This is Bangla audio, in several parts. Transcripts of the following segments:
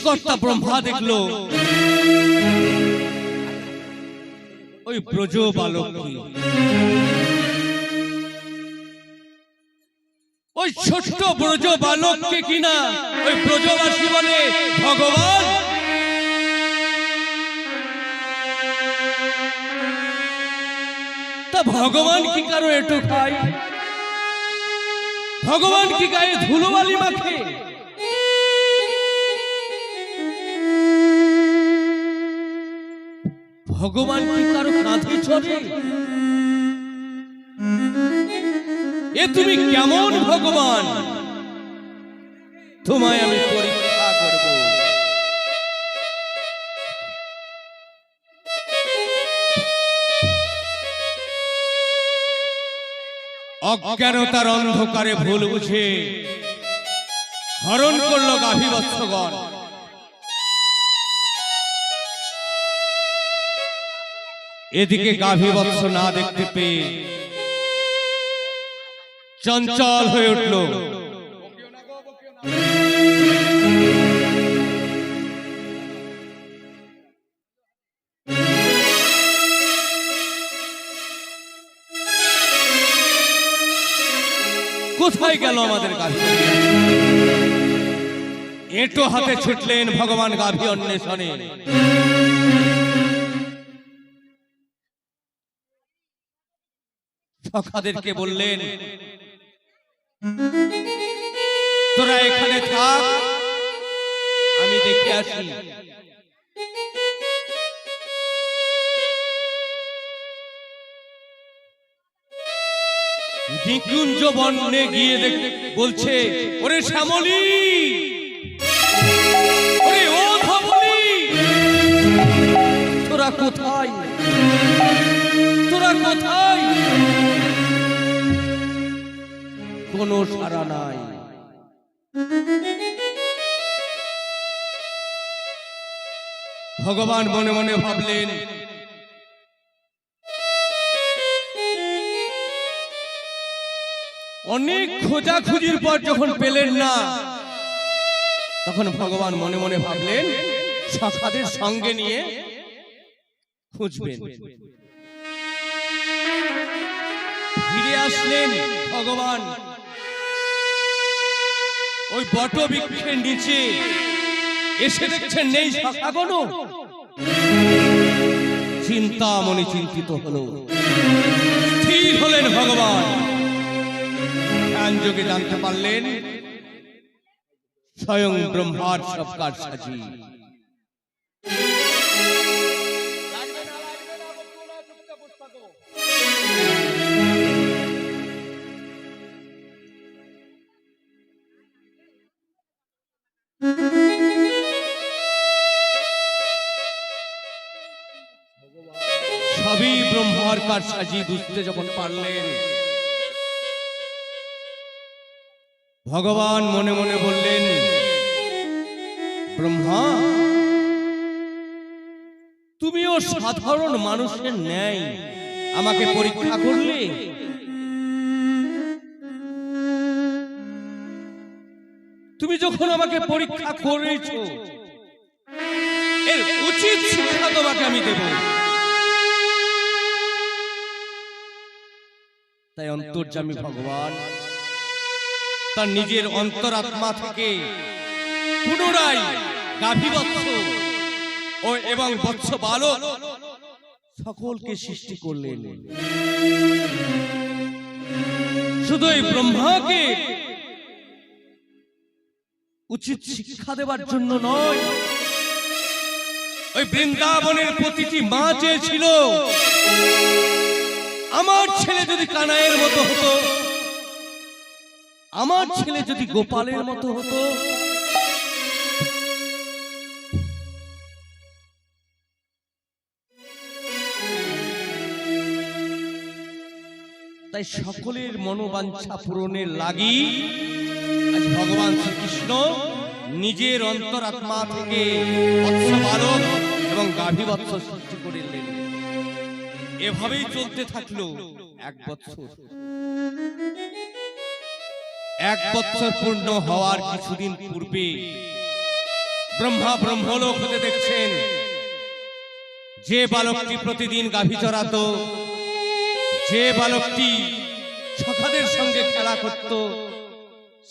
সৃষ্টিকর্তা ব্রহ্মা দেখলো ওই ব্রজ বালককে, ওই ছোট্ট ব্রজ বালককে কিনা ওই ব্রজবাসী বলে ভগবান। তা ভগবান কি কারো এটো খায়? ভগবান কি গায়ে ধুলোবালি মাখে? ভগবান কি কারো কাঁধে চড়ে? এ তুমি কেমন ভগবান? তোমায় আমি পরীক্ষা করব। অজ্ঞানতার অন্ধকারে ভুল বুঝে হরণ করল গাভীবৎসগণ। এদিকে গাভীবৎস না দেখতে পেয়ে চঞ্চল হয়ে উঠল। কোথায় গেল আমাদের গাভী? এঁটো হাতে ছুটলেন ভগবান গাভী অন্বেষণে। সখাদেরকে বললেন, তোরা এখানে থাক, আমি দেখে আসি। নিকুঞ্জ বনে গিয়ে বলছে, ওরে শ্যামলী, ওরে ও ধবলী, তোরা কোথায়? তোরা কোথায়? কোনো সাড়া নাই। ভগবান মনে মনে ভাবলেন, অনেক খোঁজাখুঁজির পর যখন পেলেন না, তখন ভগবান মনে মনে ভাবলেন সখাদের সঙ্গে নিয়ে খুঁজবেন। ফিরে আসলেন ভগবান ওই বটবৃক্ষের নিচে, এসে দেখছেন নেই সখাগণ। চিন্তামণি চিন্তিত হলো, স্থির হলেন ভগবান। ধ্যান যোগে জানতে পারলেন স্বয়ং ব্রহ্মার সব কাজ সাজি। সবই ব্রহ্মার কাজ সাজি বুঝতে যখন পারলেন, ভগবান মনে মনে বললেন, ব্রহ্মা, তুমিও সাধারণ মানুষের ন্যায় আমাকে পরীক্ষা করলে। তুমি যখন আমাকে পরীক্ষা করেছো, এর উচিত শিক্ষা তোমাকে আমি দেব। তাই অন্তর্যামী ভগবান তার নিজের অন্তরাত্মা থেকে পুনরায় গাভীবৎস ও এবং বৎস বালক সকলকে সৃষ্টি করলেন। শুধু এই ব্রহ্মাকে উচিত শিক্ষা দেবার জন্য নয়, ওই বৃন্দাবনের প্রতিটি মা চেয়েছিল আমার ছেলে যদি কানাইয়ের মতো হতো, আমার ছেলে যদি গোপালের মতো হতো। তাই সকলের মনোবাঞ্ছা পূরণের লাগি আজ ভগবান শ্রীকৃষ্ণ নিজের অন্তরাত্মা থেকে বৎস বালক এবং গাভীবৎস সৃষ্টি করিলেন। এভাবেই চলতে থাকলো 1 বছর। 1 বছর পূর্ণ হওয়ার কিছুদিন পূর্বে ব্রহ্মা ব্রহ্মলোক হতে দেখছেন যে বালকটি প্রতিদিন গাভী চড়াতো, যে বালকটি সখাদের সঙ্গে খেলা করত,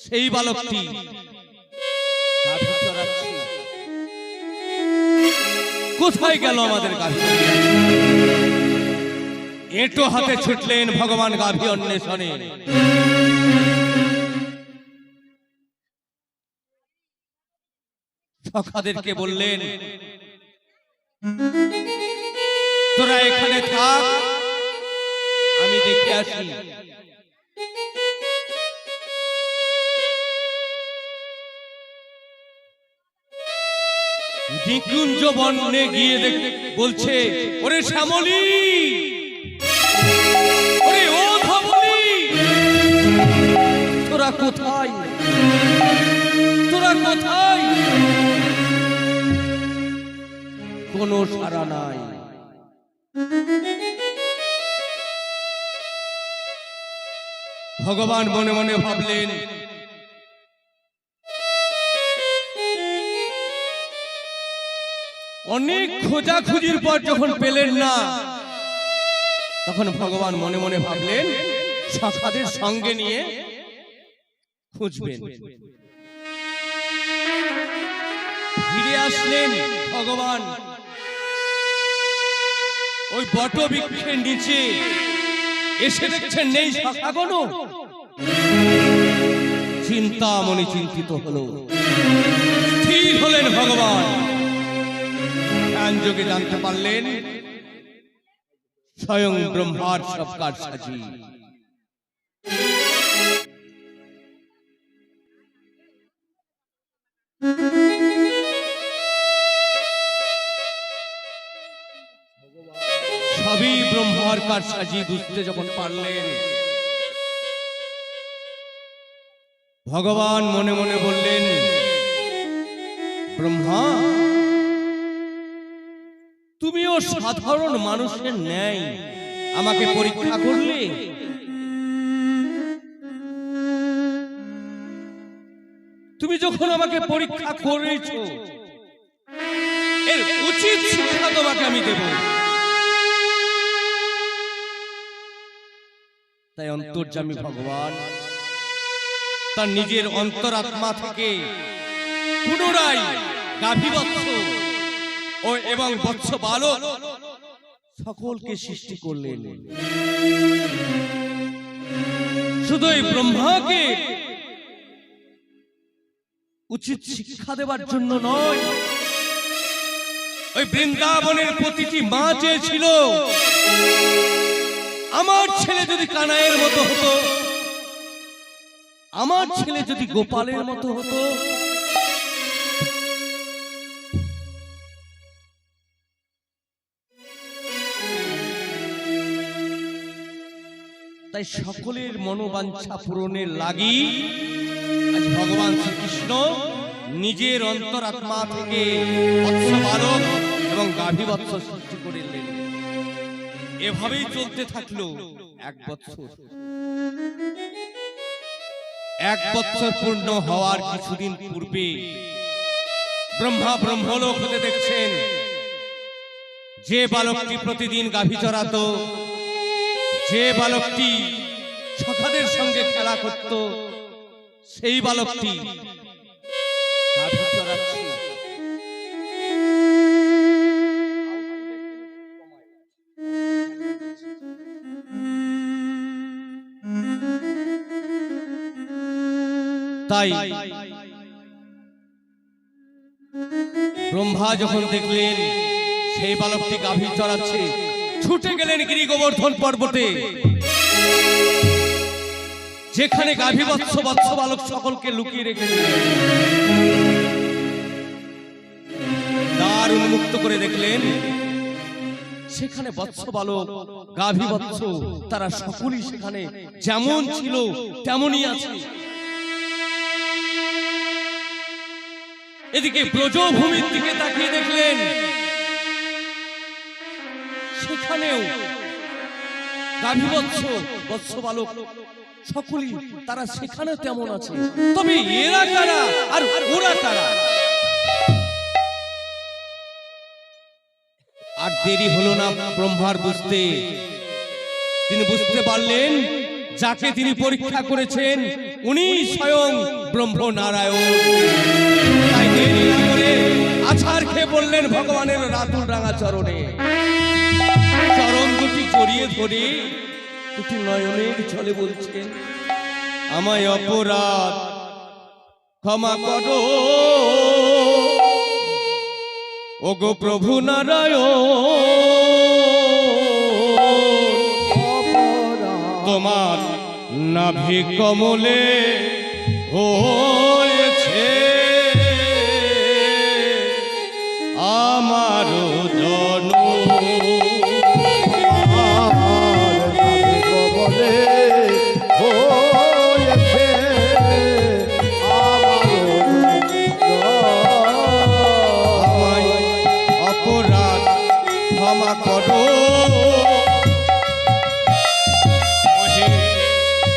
সেই বালকটি গাভী চড়াচ্ছে। কোথায় গেল আমাদের গাভী? এঁটো হাতে ছুটলেন ভগবান গাভী অন্বেষণে। সখাদেরকে বললেন, তোরা এখানে থাক, আমি দেখে আসি। নিকুঞ্জ বনে গিয়ে বলছে, ওরে শ্যামলী, ওরে ও ধবলী, তোরা কোথায়, তোরা কোথায়? কোনো সাড়া নাই। ভগবান মনে মনে ভাবলেন, অনেক খোঁজাখুঁজির পর যখন পেলেন না, তখন ভগবান মনে মনে ভাবলেন সখাদের সঙ্গে নিয়ে খুঁজবেন। ফিরে আসলেন ভগবান ওই বট বৃক্ষের নিচে, এসে দেখছেন নেই সখাগণ। চিন্তামণি চিন্তিত হলো, স্থির হলেন ভগবান। ধ্যান যোগে জানতে পারলেন স্বয়ং ব্রহ্মার সব কাজ সাজি। সবই ব্রহ্মার কাজ সাজি বুঝতে যখন পারলেন, ভগবান মনে মনে বললেন, ব্রহ্মা, তুমিও সাধারণ মানুষের ন্যায় আমাকে পরীক্ষা করলে। তুমি যখন আমাকে পরীক্ষা করেছো, এর উচিত শিক্ষা তোমাকে আমি দেব। তাই অন্তর্যামী ভগবান তার নিজের অন্তরাত্মা থেকে পুনরায় গাভী বৎস ও এবং বৎস বালক সকলকে সৃষ্টি করলেন। শুধু এই ব্রহ্মাকে উচিত শিক্ষা দেওয়ার জন্য নয়, ওই বৃন্দাবনের প্রতিটি মা চেয়েছিল আমার ছেলে যদি কানাইয়ের মতো হতো, আমার ছেলে যদি গোপালের মতো হতো। তাই সকলের মনোবাঞ্ছা পূরণের লাগি আজ ভগবান শ্রীকৃষ্ণ নিজের অন্তরাত্মা থেকে বৎস বালক এবং গাভী বৎস সৃষ্টি করলেন। এভাবেই চলতে থাকলো 1 বছর। 1 বছর পূর্ণ হওয়ার কিছুদিন পূর্বে ব্রহ্মা ব্রহ্মলোক হতে দেখছেন যে বালকটি প্রতিদিন গাভী চড়াতো, যে বালকটি সখাদের সঙ্গে খেলা করত, সেই বালকটি গাভী চড়াচ্ছে। তাই ব্রহ্মা যখন দেখলেন সেই বালকটি গাভী চড়াচ্ছে, ছুটে গেলেন গিরি গোবর্ধন পর্বতে, যেখানে গাভী বৎস বৎস বালক সকলকে লুকিয়ে রেখেছিলেন। দ্বার উন্মুক্ত করে দেখলেন সেখানে বৎস বালক গাভী বৎস তারা সকলেই সেখানে যেমন ছিল তেমনই আছে। এদিকে ব্রজভূমির দিকে তাকিয়ে দেখলেন সেখানেও গাভী বৎস বৎস বালক সকলেই তারা সেখানে তেমন আছে। তবে এরা কারা আর ওরা কারা? দেরি হলো না ব্রহ্মার বুঝতে। তিনি বুঝতে পারলেন যাকে তিনি পরীক্ষা করেছেন উনি স্বয়ং ব্রহ্ম নারায়ণ। তাই দেরি না করে আছাড় খেয়ে পড়লেন ভগবানের রাতুল রাঙা চরণে। চরণ দুটি জড়িয়ে ধরে দুটি নয়নের ছলে বলছেন, আমায় অপরাধ ক্ষমা করো ওগো প্রভু নারায়ণ, তোমার নাভি কমলে হয়েছে আমার জন্ম। ক্ষমা করো ওহে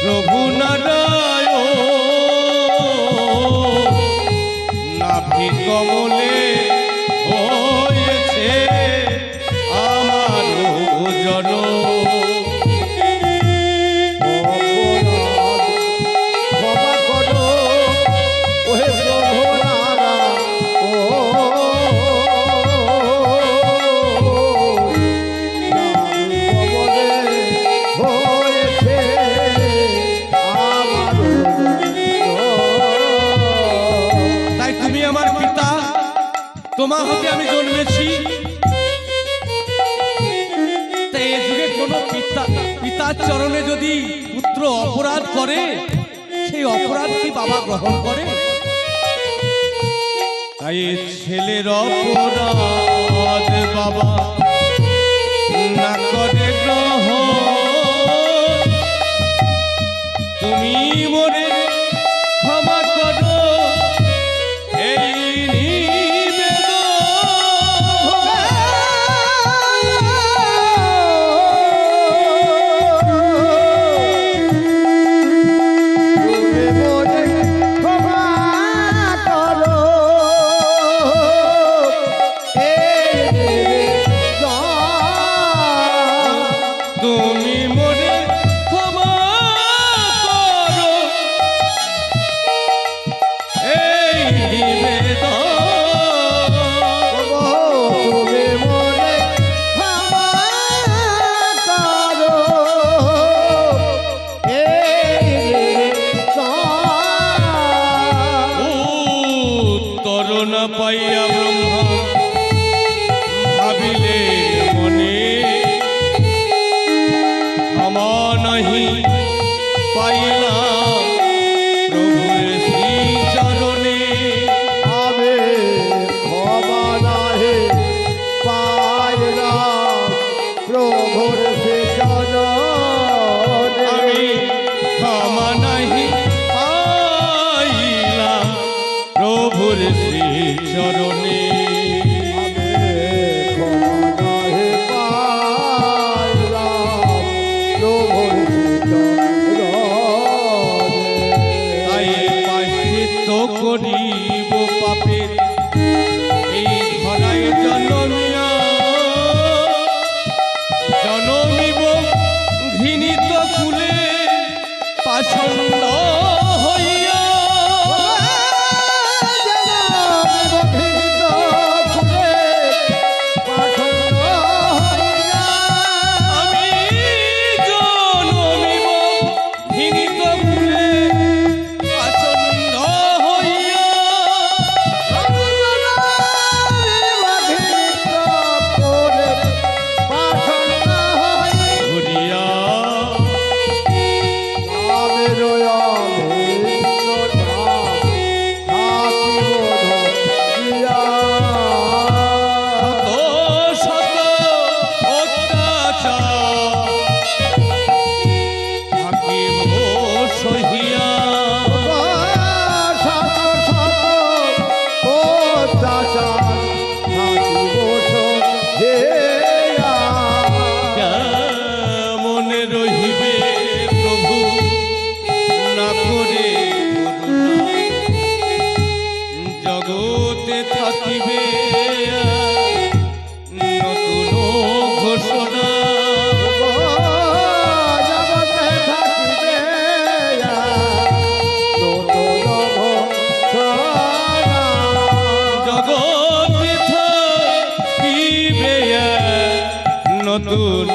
প্রভু নারায়ণ, নাভি কমলে হয়েছে আমার জন্ম। তোমার হতে আমি জন্মেছি, তাই এই যুগে কোনো পিতার চরণে যদি পুত্র অপরাধ করে সেই অপরাধ কি বাবা গ্রহণ করে? তাই ছেলের অপরাধ বাবা না করে গ্রহণ, তুমি মোরে ক্ষমা করো এই পাইয়া ব্রহ্মা ভাবিলে মনে, ক্ষমা নাহি পাইলাম প্রভুর শ্রী চরণে। আমি ক্ষমা নাহি পাইলাম প্রভুর শ্রী চরণে, আমি ক্ষমা নাহি পাইলাম প্রভুর শ্রী চরণে। তাই প্রায়শ্চিত্ত করিব পাপের এই ধরায় জন্মিয়া, জন্মিব ঘৃণিত কুলে পাষণ্ড হইয়া।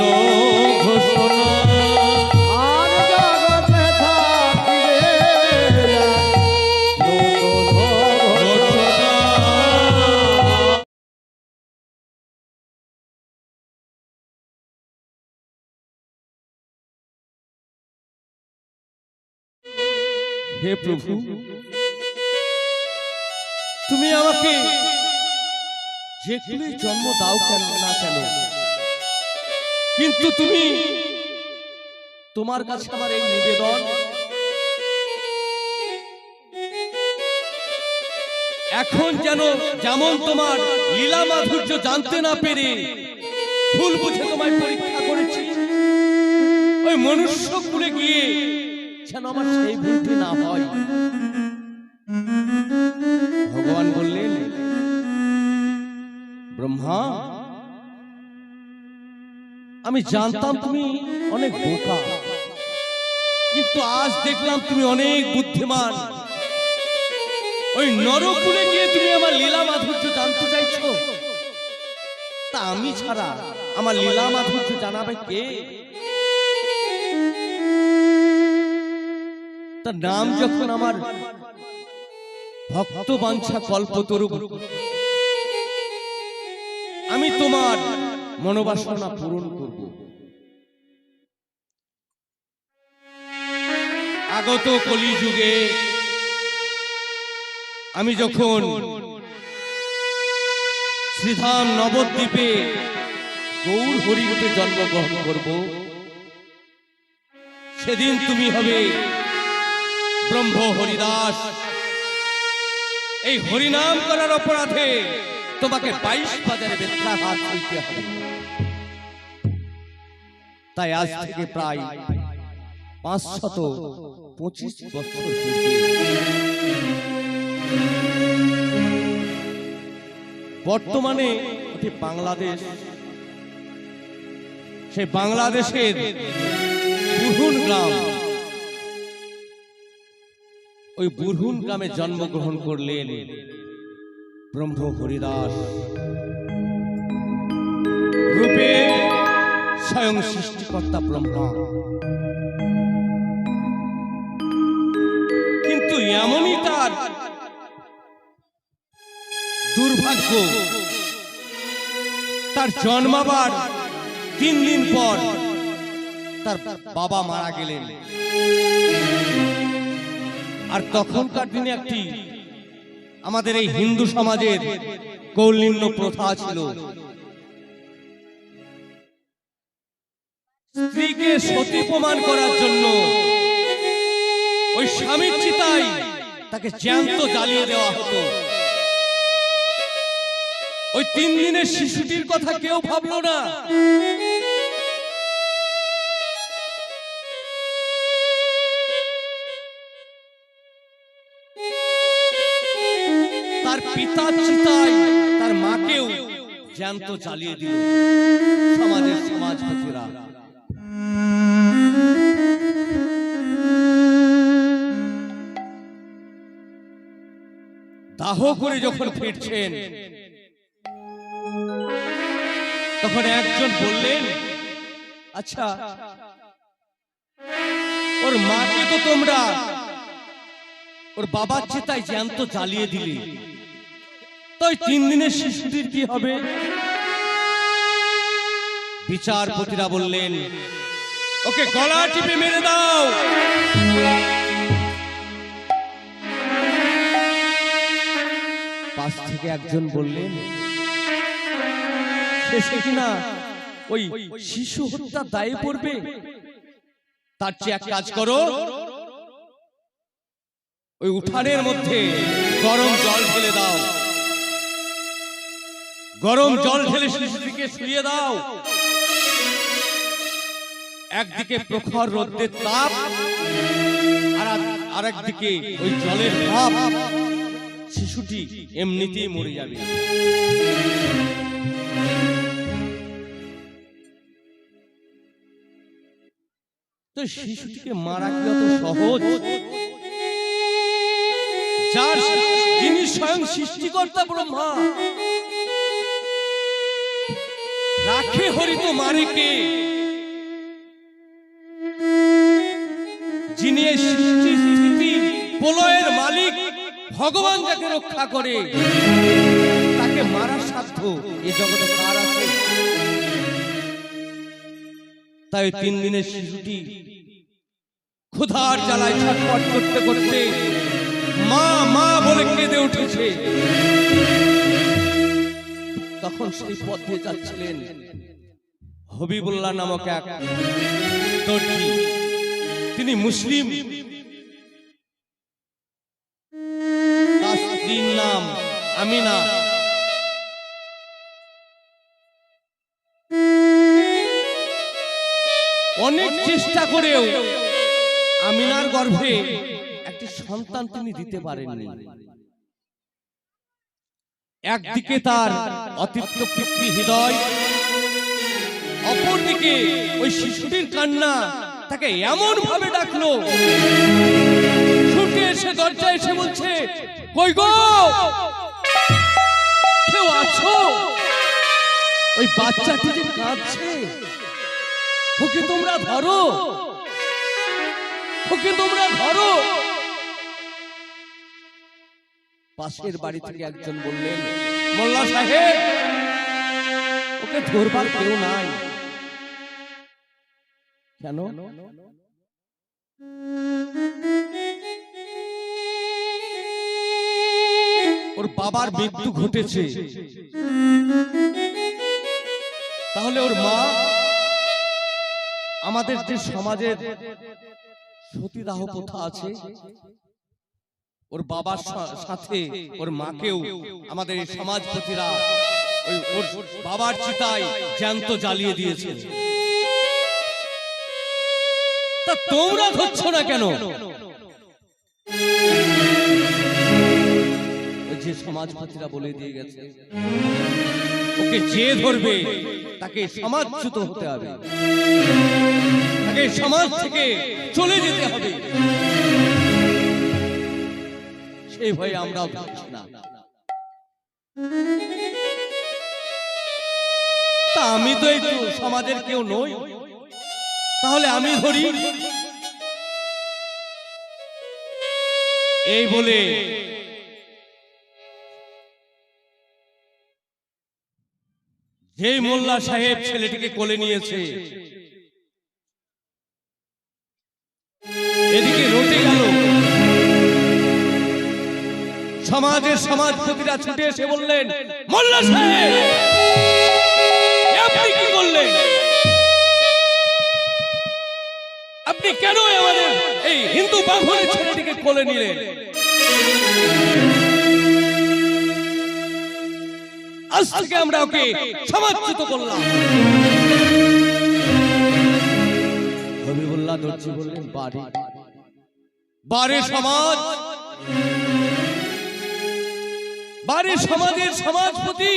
হলো ঘোষণা। আর জগতে থাকিবে নতুন ঘোষণা। হে প্রভু, তুমি আমাকে যেগুলি জন্ম দাও কেন না কেন, কিন্তু তুমি তোমার কাছে আমার এই নিবেদন, এখন যেন যেমন তোমার লীলা মাধুর্য জানতে না পেরে ভুল বুঝে তোমায় পরীক্ষা করেছি, ওই মনুষ্য কুলে গিয়ে যেন আমার সেই ভুলটি না হয়। ভগবান বললেন, ব্রহ্মা, আমি জানতাম তুমি অনেক বোকা, কিন্তু আজ দেখলাম তুমি অনেক বুদ্ধিমান। ওই নরকুলে গিয়ে তুমি আমার লীলা মাধুর্য জানতে চাইছো, তা আমি ছাড়া আমার লীলা মাধুর্য জানাবে কে? তার নাম যখন আমার ভক্ত বাঞ্ছা কল্পতরু, আমি তোমার মনোবাসনা পূরণ করব। আগত কলিযুগে আমি যখন শ্রীধাম নবদ্বীপে গৌর হরিরূপে জন্মগ্রহণ করব, সেদিন তুমি হবে ব্রহ্ম হরিদাস। এই হরিনাম করার অপরাধে তোমাকে 22 বাজারে বেত্রাঘাত হইতে হবে। তাই আজ থেকে প্রায় 525 বছর পূর্বে বর্তমানে ওটি বাংলাদেশ, সেই বাংলাদেশের বুরহুন গ্রাম, ওই বুরহুন গ্রামে জন্মগ্রহণ করলেন ব্রহ্ম হরিদাস রূপে স্বয়ং সৃষ্টিকর্তা ব্রহ্মা। কিন্তু এমনই তার দুর্ভাগ্য, তার জন্মাবার 3 দিন পর তার বাবা মারা গেলেন। আর তখনকার দিনে একটি আমাদের এই হিন্দু সমাজের কৌলিন্য প্রথা ছিল, স্ত্রীকে সতী প্রমাণ করার জন্য ওই স্বামীর চিতায় তাকে জ্যান্ত জ্বালিয়ে দেওয়া হতো। ওই 3 দিনের শিশুটির কথা কেউ ভাবলো না। তার পিতার চিতায় তার মাকেও জ্যান্ত জ্বালিয়ে দিল সমাজের সমাজপতিরা। দাহ করে যখন ফিরছেন, তখন একজন বললেন, আচ্ছা, ওর মাকে তো তোমরা ওর বাবার চিতায় জ্যান্ত জ্বালিয়ে দিলে, তো 3 দিনের শিশুটির কি হবে? বিচারপতিরা বললেন, ওকে গলা টিপে মেরে দাও। পাশ থেকে একজন বললেন, শেষে কিনা ওই শিশু হত্যা দায়ে পড়বে, তার চেয়ে এক কাজ করো, ওই উঠানের মধ্যে গরম জল ঢেলে দাও, গরম জল ঢেলে শিশুটিকে শুইয়ে দাও। একদিকে প্রখর রোদের তাপ, আর একদিকে ওই জলের ভাপ, শিশুটি এমনিতেই মরে যাবে। তো শিশুটিকে মারা কি অত সহজ? যার যিনি স্বয়ং সৃষ্টিকর্তা ব্রহ্মা, রাখে হরি তো মারে কে? যিনি এই সৃষ্টি স্থিতি প্রলয়ের মালিক ভগবান যাকে রক্ষা করে তাকে মারার সাধ্য এই জগতে কার আছে? তাই 3 দিনের শিশুটি ক্ষুধার জ্বালায় ছটফট করতে করতে মা মা বলে কেঁদে উঠেছে। তখন সেই পথ দিয়ে যাচ্ছিলেন হবিবুল্লাহ নামক এক দর্জি। তিনি মুসলিম, তার স্ত্রীর নাম আমিনা। অনেক চেষ্টা করেও আমিনার গর্ভে একটি সন্তান তিনি দিতে পারেননি। একদিকে তার অতিপ্ত পিতৃ হৃদয়, অপরদিকে ওই শিশুটির কান্না তাকে এমন ভাবে ডাকলো, ছুটে এসে দরজায় এসে বলছে, কই গো, কেউ আছো? ওই বাচ্চাটি যে কাঁদছে, ওকে তোমরা ধরো, ওকে তোমরা ধরো। পাশের বাড়ি থেকে একজন বললেন, মোল্লা সাহেব, ওকে ধরবার কেউ নাই। কেন? ওর বাবার মৃত্যু ঘটেছে। তাহলে ওর মা, আমাদের যে সমাজের সতীদাহ প্রথা আছে, ওর বাবার সাথে ওর মাকেও আমাদের সমাজপতিরা ওর বাবার চিতায় জ্যান্ত জ্বালিয়ে দিয়েছে। তা তোমরা ধরছো না কেন? যে সমাজপতিরা বলে দিয়ে গেছে, ওকে যে ধরবে তাকে সমাজচ্যুত হতে হবে, তাকে সমাজ থেকে চলে যেতে হবে। সেই ভয়ে আমরাও ধরছি না। তা আমি তো এই সমাজের কেউ নই, তাহলে আমি ধরি। এই বলে যেই মোল্লা সাহেব ছেলেটিকে কোলে নিয়েছে, এদিকে রটে গেল। সমাজের সমাজপতিরা ছুটে এসে বললেন, মোল্লা সাহেব, আপনি কি করলেন? আপনি কেন আমাদের এই হিন্দু বাঙালি ছেলেটিকে কোলে নিলেন? আজ থেকে আমরা ওকে সমাজচ্যুত করলাম। হবিবুল্লাহ দর্জি বললেন, বারে সমাজ, বারে সমাজের সমাজপতি,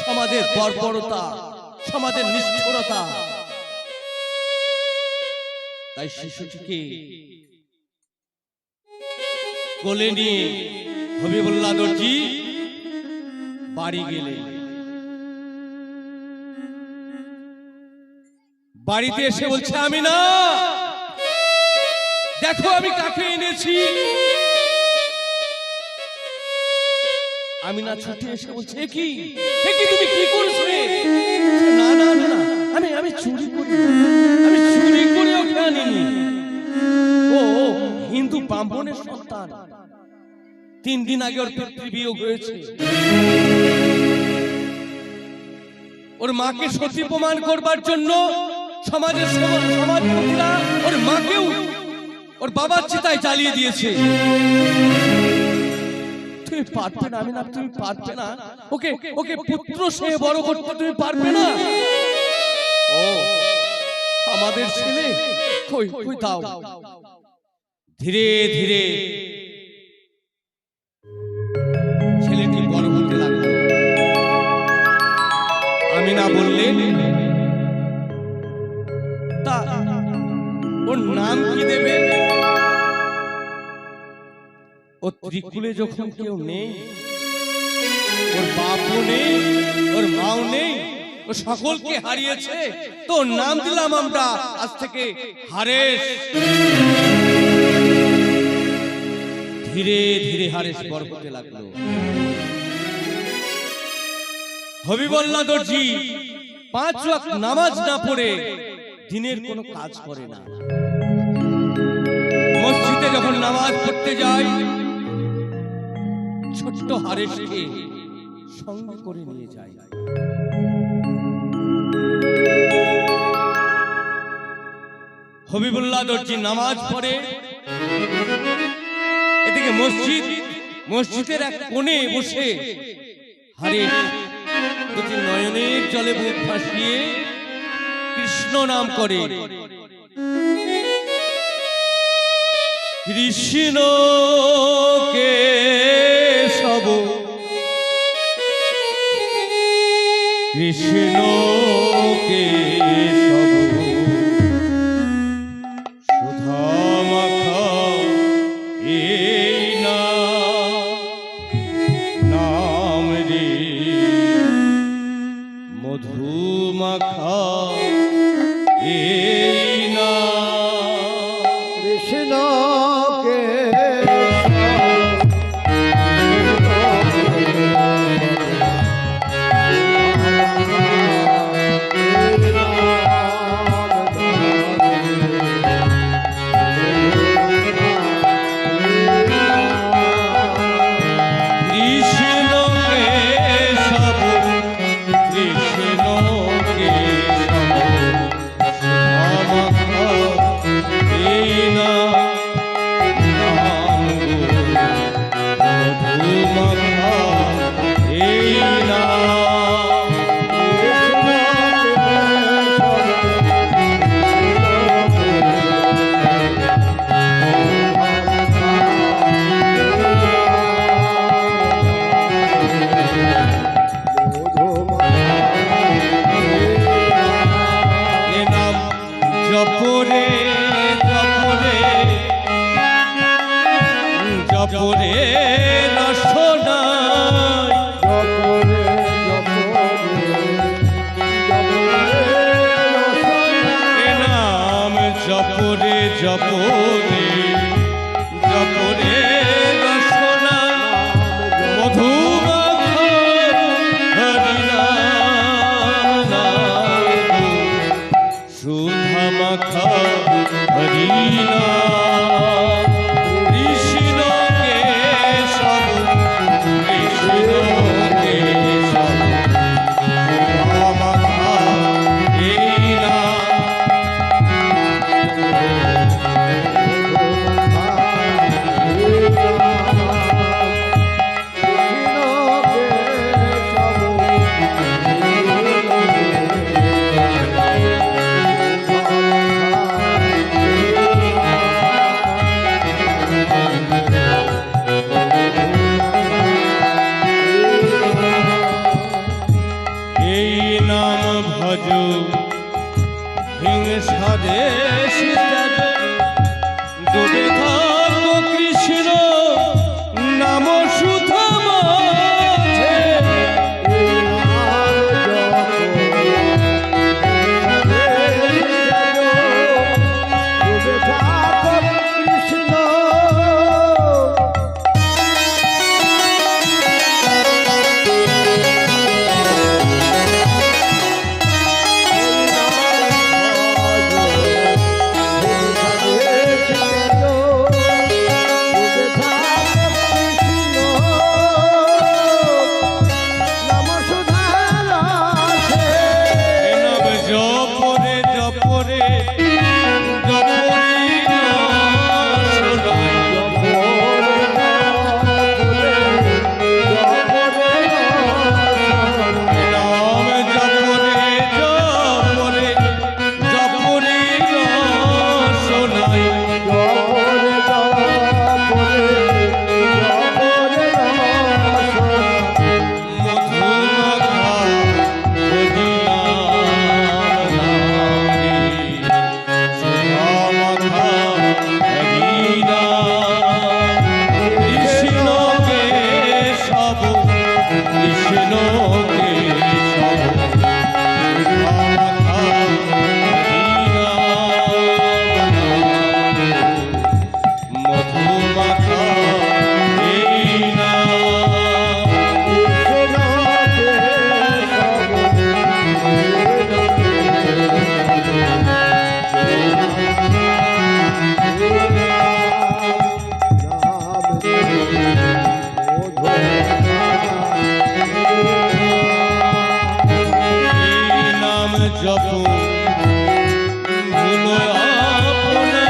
সমাজের বর্বরতা, সমাজের নিষ্ঠুরতা। তাই শিশুটিকে কোলে নিয়ে হবিবুল্লাহ দর্জি বাড়ি গেলেন। বাড়িতে এসে বলছে, আমি না, দেখো আমি কাকে এনেছি। আমি না ছুটে এসে বলছে, কি তুমি কি করছিলে? না না না, আমি চুরি করি, আমি চুরি করে ওকে আনিনি। ও হিন্দু ব্রাহ্মণের সন্তান, 3 দিন আগে ওর পিতৃবিয়োগ হয়েছে। ওর মাকে সতী প্রমাণ করবার জন্য সমাজের সমাজপতিরা ওর মাকেও ওর বাবার চিতায় জ্বালিয়ে দিয়েছে। তুমি পারবে না, আমি না, তুমি পারবে না, ওকে ওকে পুত্র সে বড় করতে তুমি পারবে না। ও আমাদের ছেলে, কই কই দাও। ধীরে ধীরে ছেলেটি বড় হতে লাগলো। আমিনা বললেন, তা ওর নাম কি দেবে? ও ত্রিকুলে যখন কেউ নেই, ওর বাপও নেই, ওর মাও নেই, ও সকলকে হারিয়েছে, তো নাম দিলাম আমরা আজ থেকে হারেস। ধীরে ধীরে হারেস বড় হতে লাগলো। হবিবুল্লাহ দর্জি 5 ওয়াক্ত নামাজ না পড়ে দিনের কোনো কাজ করে না। মসজিদে যখন নামাজ পড়তে যায়, ছোট্ট হারেসকে সঙ্গে করে নিয়ে যায়। হবিবুল্লাহ দর্জি নামাজ পড়ে, এদিকে মসজিদের এক কোণে বসে হারেস দুটি নয়নের জলে বুক ভাসিয়ে কৃষ্ণ নাম করে। কৃষ্ণ কেশব কৃষ্ণ কেশব সুধা মাখা এই নাম রে মধু মাখা এই নাম। কৃষ্ণ কে জপরে রসনায় এ নাম জপরে জপরে জপরে রসনায় মধু সুধা মাখা হরিনা। ডুবে থাকো কৃষ্ণ নাম সুধা মাঝে। কৃষ্ণ জপ ভুলো আপনারে,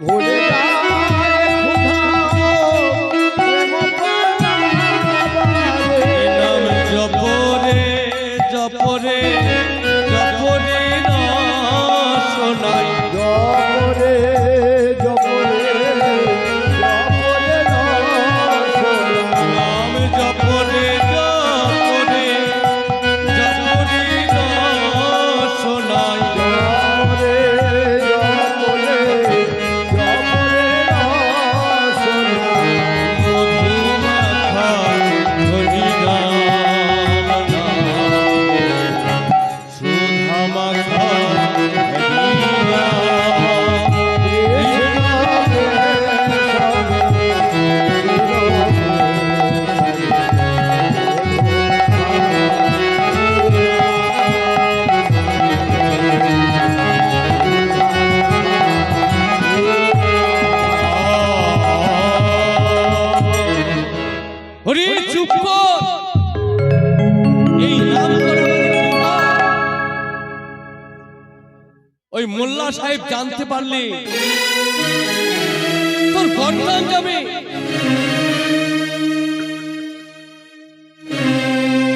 ভুলে যায় ক্ষুধা জপরে জপরে জপরে না শোনাই, জপরে জপরে জপরে নাম জপরে জপরে জপরে না শোনাই, জপরে জপরে জপরে মধুমাখা হরি নাম সুধামাখা হরি নাম। হরি চুপ কর, এই নাম করা মানে বিবাহ। ওই মোল্লা সাহেব জানতে পারলে তোর গর্দান যাবে।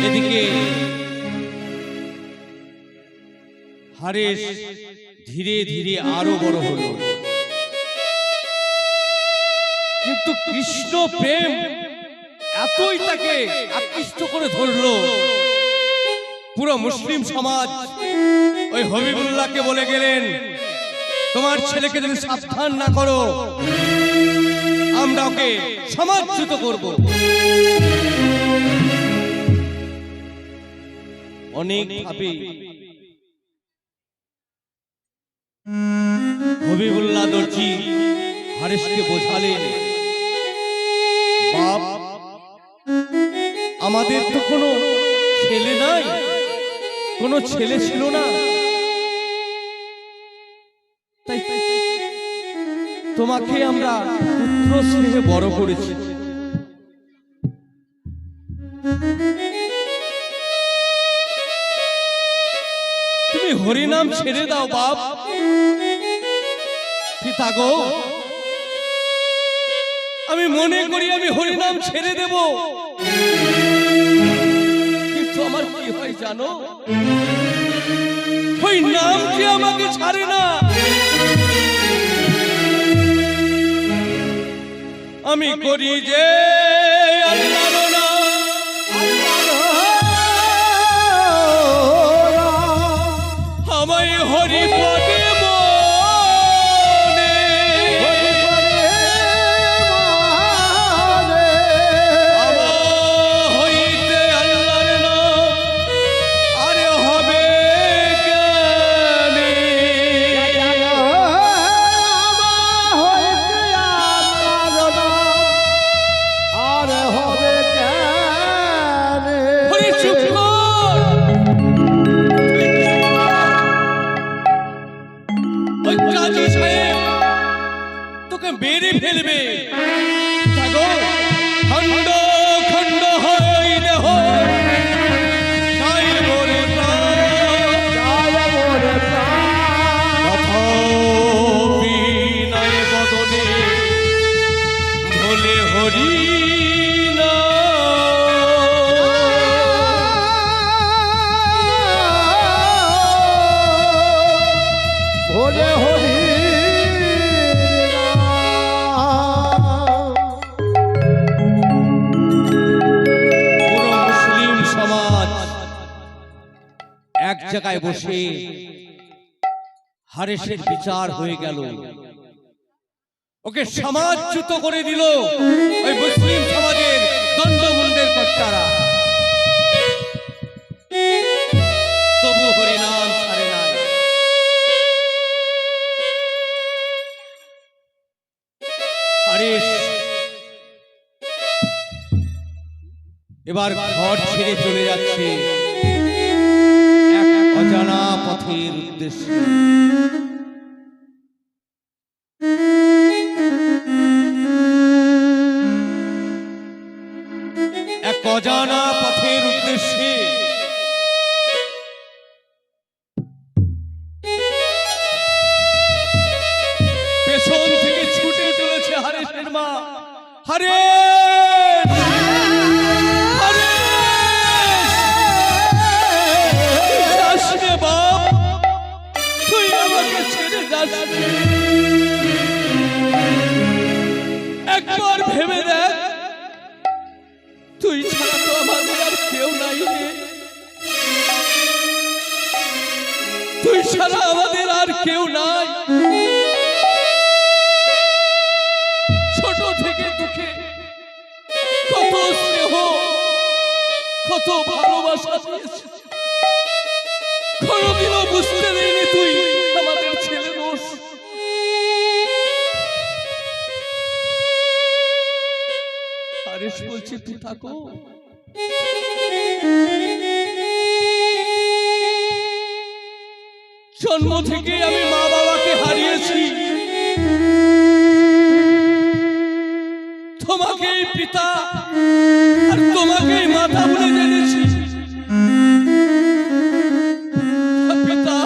এদিকে হারেস ধীরে ধীরে আরো বড় হলো, কিন্তু কৃষ্ণ প্রেম এতই তাকে আকৃষ্ট করে ধরলো, পুরো মুসলিম সমাজ ওই হবিবুল্লাহকে বলে গেলেন, তোমার ছেলেকে যদি সাবধান না করো আমরা ওকে সমাজচ্যুত করব। অনেক ভাবে হবিবুল্লাহ দর্জি হারেসকে বোঝালেন, বাপ আমাদের তো কোনো ছেলে নাই, কোনো ছেলে ছিল না, তাই তোমাকে আমরা পুত্র স্নেহে বড় করেছি। তুমি হরিনাম ছেড়ে দাও বাপ। পিতা গো, আমি মনে করি আমি হরিনাম ছেড়ে দেব, কিন্তু আমার কি হয় জানো, ওই নাম যে আমাকে ছাড়ে না। আমি করি যে আল্লাহর নাম, আমায় হরি পদে মনে, আমার হইতে আল্লাহর নাম আরে হবে জ্ঞানী। হরি চুপ কর, ওই কাজী সাহেব তোকে মেরে ফেলবে। জাগো, খণ্ড খণ্ড হয় দেহ, যায় মোরে প্রাণ, তথাপি নাই বদনে ভোলে হরি ভোলে হরি পুরো মুসলিম সমাজ এক জায়গায় বসে হারেসের বিচার হয়ে গেল, ওকে সমাজচ্যুত করে দিল ওই মুসলিম সমাজের দণ্ডমুণ্ডের কর্তারা। তবু হরিনাম ছাড়ে নাই। হারেস এবার ঘর ছেড়ে চলে যাচ্ছে। পথের উদ্দেশ্যে। এক অজানা পথের উদ্দেশ্যে পেছন থেকে ছুটে চলেছে হারেশের মা। হারেশ! হারেশ! যাস রে বাপ, তুই আমাকে ছেড়ে যাস রে। একবার ভেবে দেখ, তুই ছাড়া তো আমাদের আর কেউ নাই রে। তুই ছাড়া আমাদের আর কেউ নাই। ছোট থেকে তোকে কত স্নেহ, কত ভালোবাসা দিয়েছি, কোনোদিনও বুঝতে দেয়নি তুই আমাদের ছেলে দোষ। হারেশ বলছি, তুই থাকো। জন্ম থেকে আমি মা বাবাকে হারিয়েছি, তোমাকেই পিতা আর তোমাকেই মাতা বলে জেনেছি। পিতা,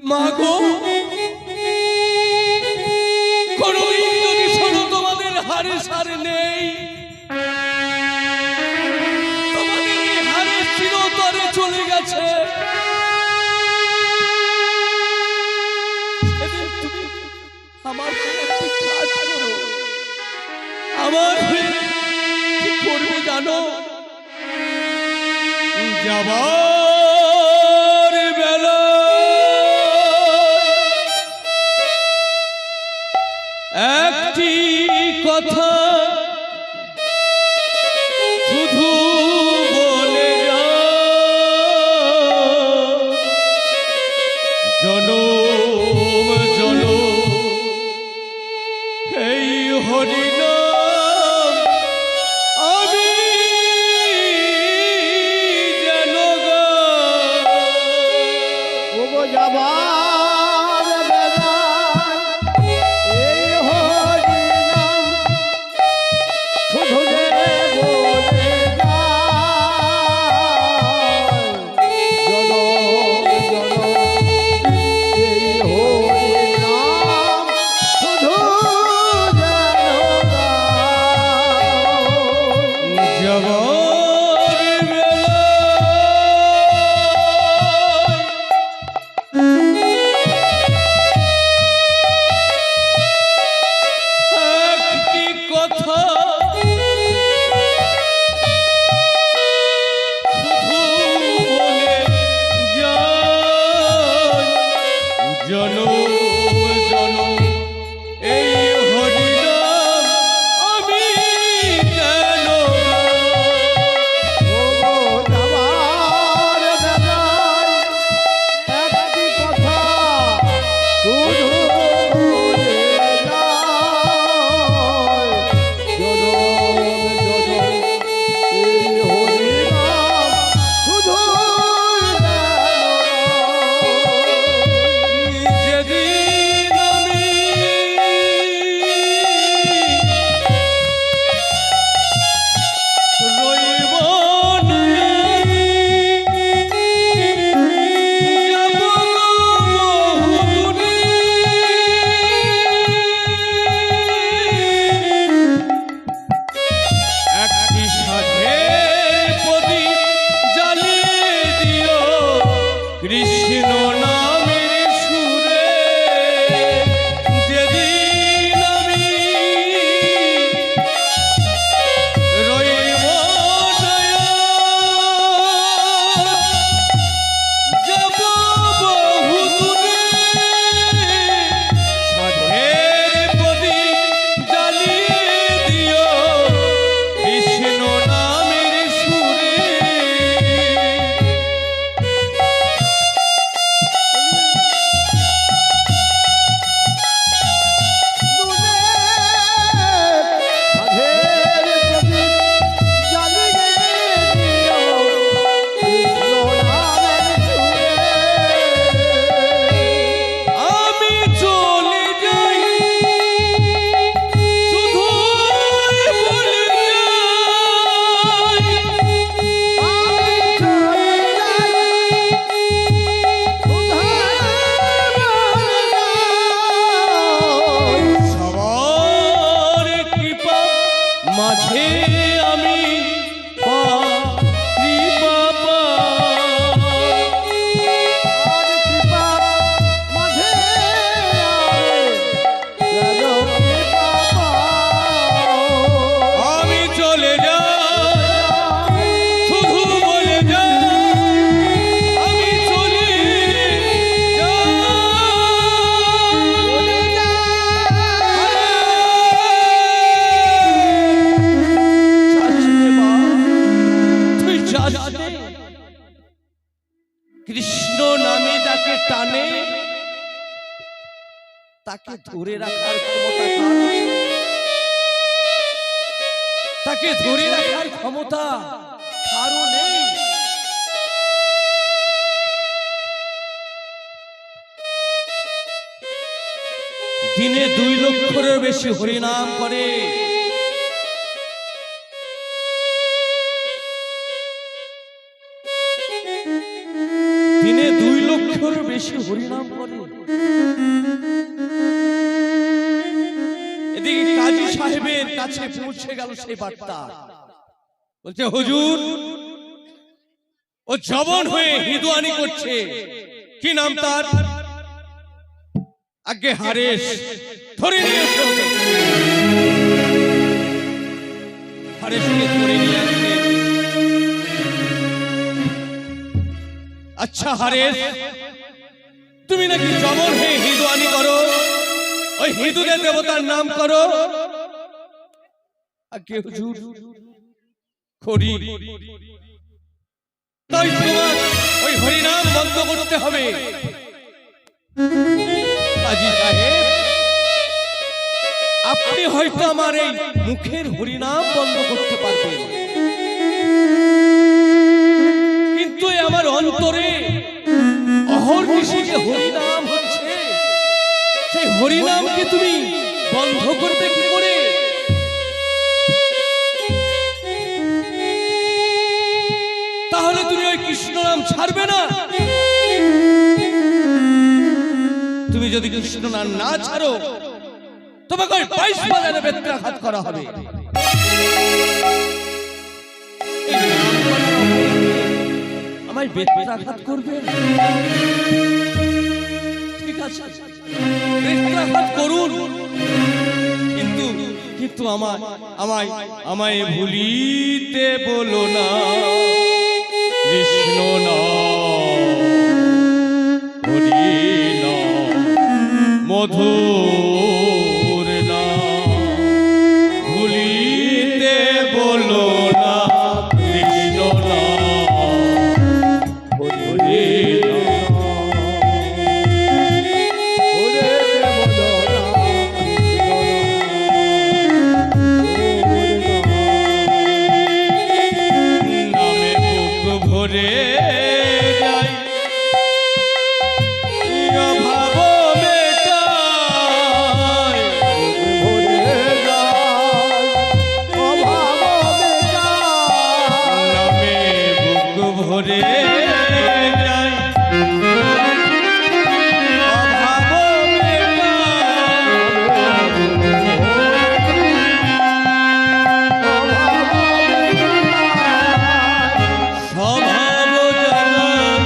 মা গো, কোনদিন যদি শোনো তোমাদের হারে সারে নেই, তোমাদের এই হারে চিরতরে চলে গেছে, সেদিন তুমি আমার হয়ে একটি কাজ করো। আমার হয়ে কি করবো জানো? যাবার বেলা একটি কথা শুধু বলে যাও, জনম জনম এই হরিনাম আমি যেন গাই। কৃষ্ণ নামে যাকে টানে তাকে ধরে রাখার ক্ষমতা কার আছে? তাকে ধরে রাখার ক্ষমতা কারও নেই। দিনে 2 লক্ষেরও বেশি হরিনাম করে। দিনে 2 লক্ষেরও বেশি হরিনাম করে। এদিকে কাজী সাহেবের কাছে পৌঁছে গেল সেই বার্তা। বলছে, হুজুর, ও জবন হয়ে হিঁদুয়ানি করছে। কি নাম তার? আগে হারেস। ধরে নিয়ে এসো। হারেসকে ধরে নিয়ে আসলে, আচ্ছা হারেস, তুমি নাকি জবন হয়ে হিঁদুয়ানি করো, ওই হিঁদুদের দেবতার নাম করো? আগে হুজুর করি। তাই তোমার ওই হরিনাম বন্ধ করতে হবে। কাজী সাহেব, আপনি হয়তো আমার এই মুখের হরিনাম বন্ধ করতে পারবেন, কিন্তু আমার অন্তরে অহর্নিশি যে হরিনাম হচ্ছে, সেই হরিনামকে তুমি বন্ধ করবে কি করে? তাহলে তুমি ওই কৃষ্ণ নাম ছাড়বে না। তুমি যদি কৃষ্ণ নাম না ছাড়ো, তোমাকে ওই 22 বাজারে বেত্রাঘাত করা হবে। আমায় বেত্রাঘাত করবে? ঠিক আছে, বেত্রাঘাত করুন, কিন্তু আমায় ভুলিতে বলো না। কৃষ্ণ নাম হরি নাম মধুর নাম ভুলিতে বলো না। কৃষ্ণ নাম হরি নামে বুক ভরে যাই, অভাব মেটায়। নামে বুক ভরে যাই, অভাব স্বভাব জগৎ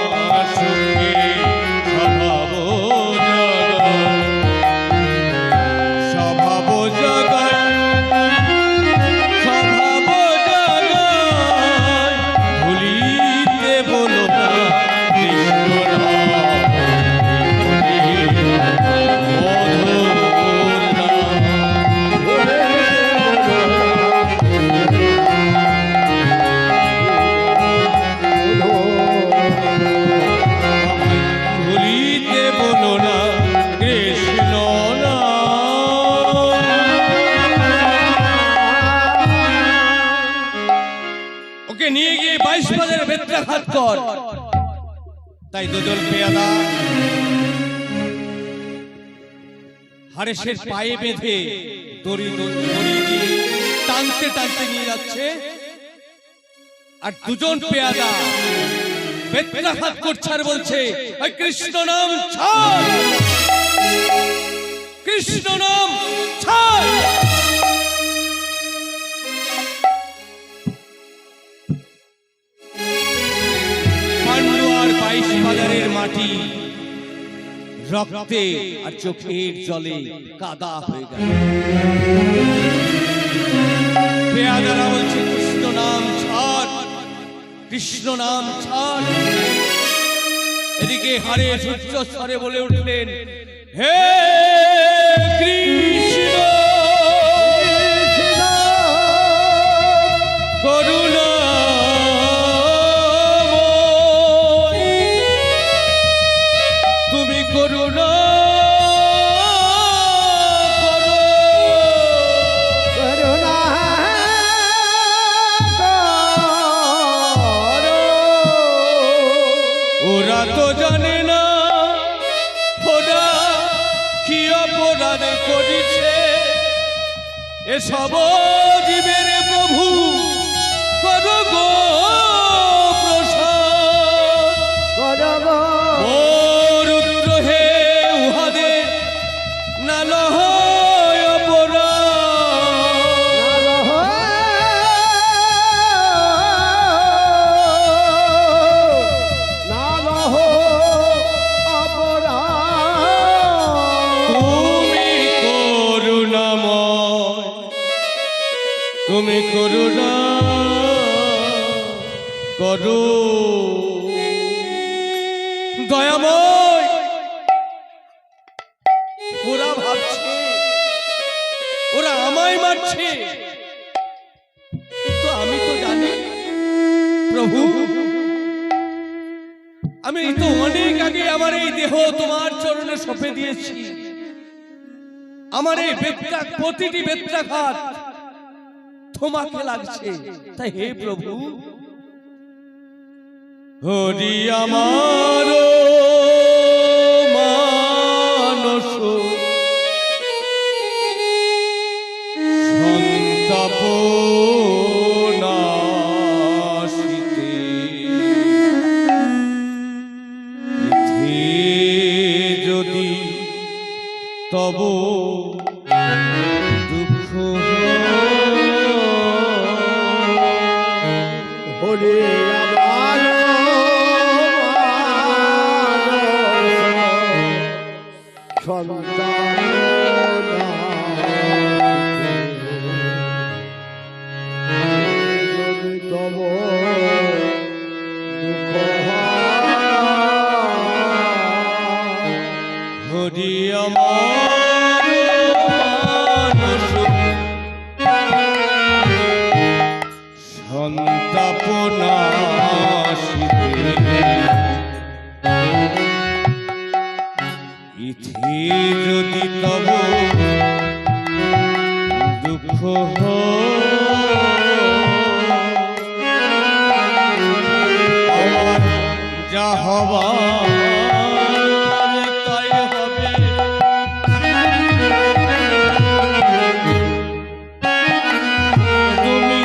মহাসুখে। স্বভাব জগৎ স্বভাব জগৎ ভুলিতে বলো না। কৃষ্ণ নাম মধুর ভুলিতে বলো না। কৃষ্ণ ওকে নিয়ে গিয়ে 22 বাজারে বেত্রাঘাত কর। তাই দুজন পেয়াদা হারেসের পায়ে বেঁধে দড়ি দিয়ে টানতে টানতে নিয়ে যাচ্ছে, আর দুজন পেয়াদা বেত্রাঘাত করছে আর বলছে, ওই কৃষ্ণ নাম ছাড়, কৃষ্ণ নাম ছাড়। পাণ্ডু আর 22 বাজারের মাটি রক্তে আর চোখের জলে কাদা হয়ে গেল। পেয়াদারা বলছে, কৃষ্ণ নাম ছাড়, কৃষ্ণ নাম ছাড়। এদিকে হারেস উচ্চ স্বরে বলে উঠলেন, হে কৃষ্ণ করুণা এসব জীবের প্রভু করো গো প্রসাদ। করব ও রুদ্র হে উহাদের না লহয় অপরাধ। না রহ অপরাধ। তুমি করুণাময়, তুমি করুণা করো দয়াময়। ওরা ভাবছে ওরা আমায় মারছে, তো আমি তো জানি প্রভু, আমি তো অনেক আগে আমার এই দেহ তোমার চরণে সঁপে দিয়েছি। আমার এই প্রতিটি বেত্রাঘাত তোমাকে লাগছে। তাই হে প্রভু, হরি আমার মানস সন্তাপ নাশিতে যদি তব দুঃখ হরে আমার সন্তান তব হরি আমার মানস সন্তাপ নাশিতে ইথি যদি তব দুঃখ আমার যা হবার তাই হবে। তুমি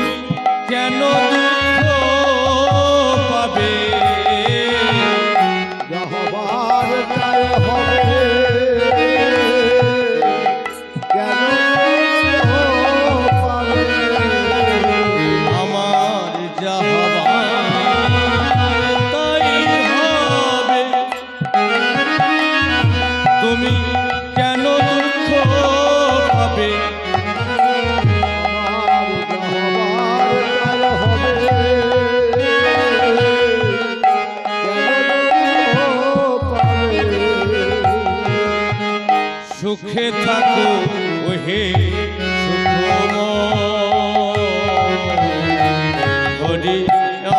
কেন দুঃখ পাবে, হবার তাই হবে। কেন পাবে আমার যা হবার তাই হবে। তুমি কেন দুঃখ পাবে, সুখে থাকো ওহে সুখময়। হরি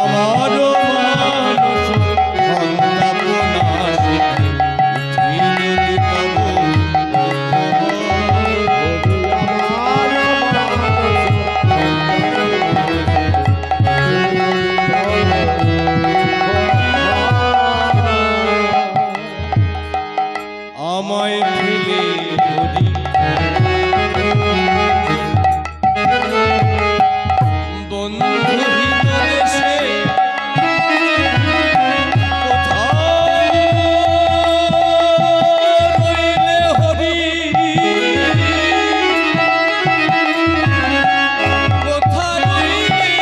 আমার মানস সন্তাপ নাশিতে ইথি যদি তব আমায় ফেলে হরি বন্ধুহীন দেশে কোথায় রইলে হরি, কোথায় রইলে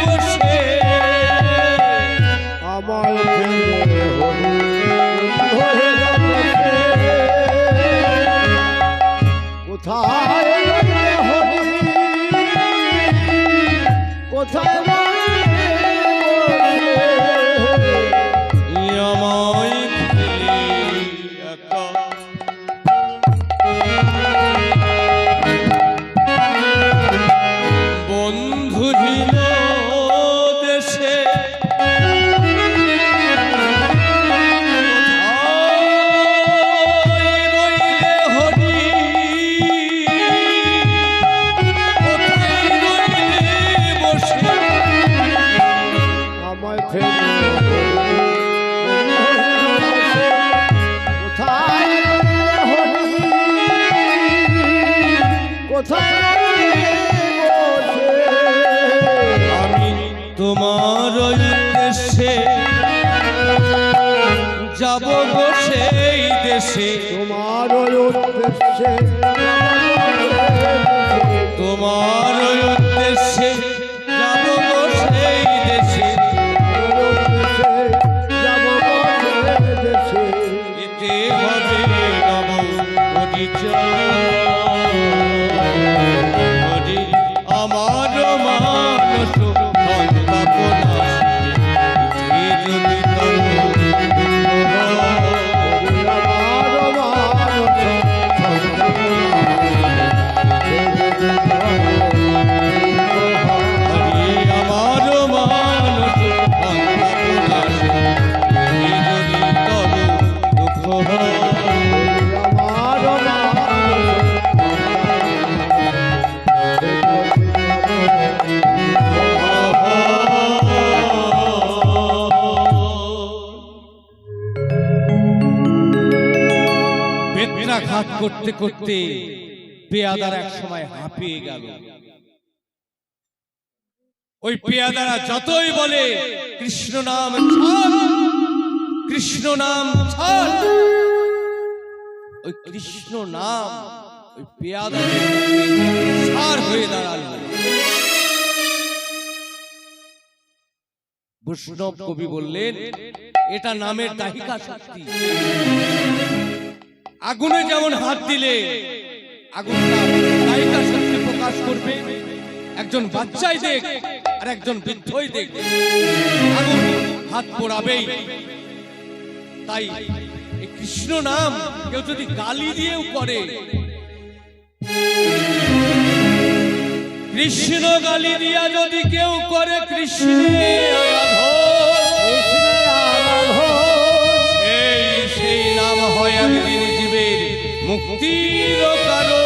বসে আমার কোথায় হরি, কোথায় আমায় ফেলে একা বন্ধুহীন দেশে কোথায় রইলে হরি, কোথায় রইলে বসে আমায় ফেলে কোথায় হরি, কোথায় তোমার উদ্দেশ্যে যাব গো সেই দেশে, তোমার উদ্দেশ্যে তোমার উদ্দেশ্যে যাব গো সেই দেশে, যাব দেশে এতে হবে নব পরিচয়। আমার মানস সন্তাপনা এ যদি তব হরি আমার মানস সন্তাপনা এ যদি তব দুঃখ হয়। বেত্রাঘাত করতে করতে পেয়াদার এক সময় হাঁপিয়ে গেল। ওই পেয়াদারা যতই বলে কৃষ্ণ নাম ছাড়, কৃষ্ণ নাম ছাড়, ওই কৃষ্ণ নাম ওই পেয়াদাদের সার হয়ে দাঁড়ালো। বৈষ্ণব কবি বললেন এটা নামের দাহিকা শক্তি। আগুনে যেমন হাত দিলে আগুনটা দাহিকা শক্তি প্রকাশ করবে, একজন বাচ্চাই দেখ আর একজন বৃদ্ধই দেখ, আগুন হাত পোড়াবেই। তাই এই কৃষ্ণ নাম কেউ যদি গালি দিয়েও করে, কৃষ্ণ গালি দিয়া যদি কেউ করে কৃষ্ণের সেই নাম হয় একদিন জীবের মুক্তির কারণ।